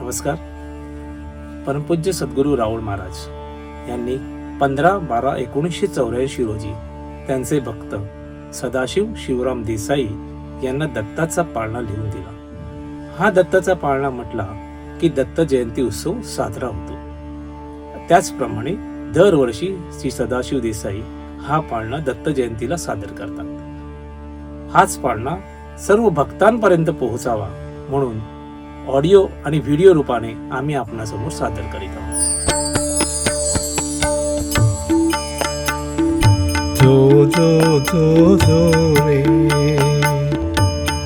नमस्कार. परमपूज्य सद्गुरू राऊळ महाराज यांनी 15/12/1984 रोजी त्यांचे भक्त सदाशिव शिवराम देसाई यांना दत्ताचा पाळणा लिहून दिला. हा दत्ताचा पाळणा म्हटला की दत्त जयंती उत्सव साजरा होतो. त्याचप्रमाणे दरवर्षी श्री सदाशिव देसाई हा पाळणा दत्त जयंतीला सादर करतात. हाच पाळणा सर्व भक्तांपर्यंत पोहोचावा म्हणून ऑडिओ आणि व्हिडिओ रूपाने आम्ही आपणासमोर सादर करीत आहोत. जो जो जो जो रे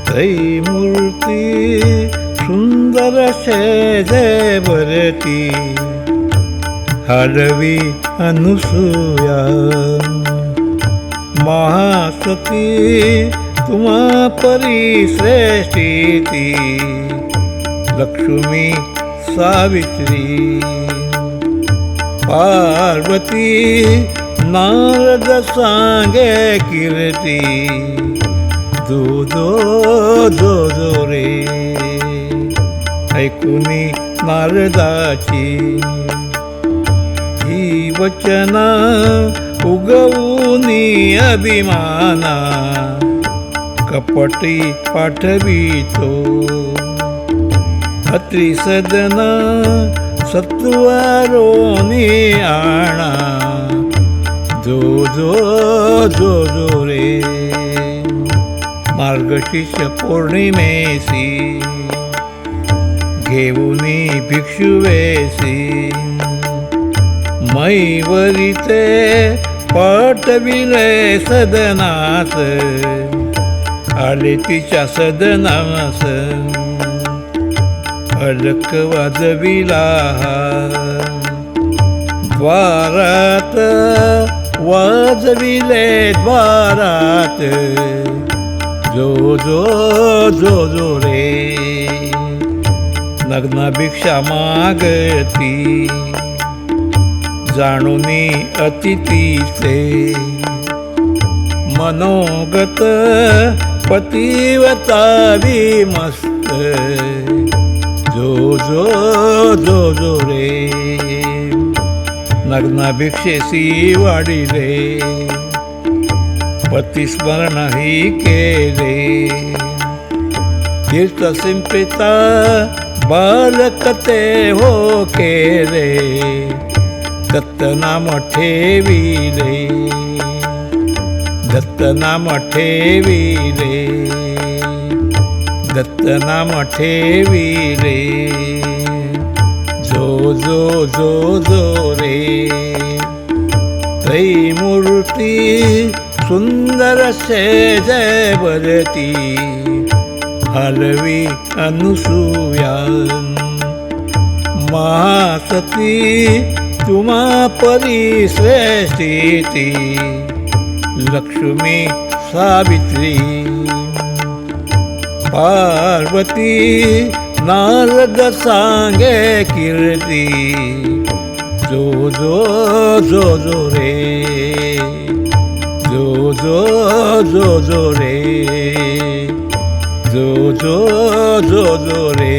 तै मूर्ती सुंदर जय भरती हरवी अनुसूया महासती तुम्हा परी श्रेष्ठी लक्ष्मी सावित्री पार्वती नारद सांगे कीर्ती दो दो दो दो रे ऐकुनी नारदाची ही वचना उगवूनी अभिमाना कपटी पाठवितो त्रिसदना सत्वारोनी आणा जो जो जो जो रे मार्गशीर्ष पौर्णिमेसी घेऊनी भिक्षुवेसी मैवरिते पाठविले सदनास आले तिच्या सदनास अलक वाजविला द्वारात वाजविले द्वारात जो जो जो जो रे नग्न भिक्षा मागती जाणूनी अतिथीचे मनोगत पतिवता विमस्त जो जो जो जो रे नग्न भिक्षेसी वाढिले पतिस्मरणही केले तीर्थ सिंपिता बालकते हो केले दत्तनाम ठेविले दत्तनाम ठेविले दत्तनाम ठेविले जो जो जो जो रे तै मूर्ती सुंदर जय भरती हलवी अनुसूया महासती तुम्हा परी श्रेष्ठी लक्ष्मी सावित्री पार्वती नारद सांगे कीर्ती जो जो जो जो रे जो जो जो जो रे जो जो जो जो रे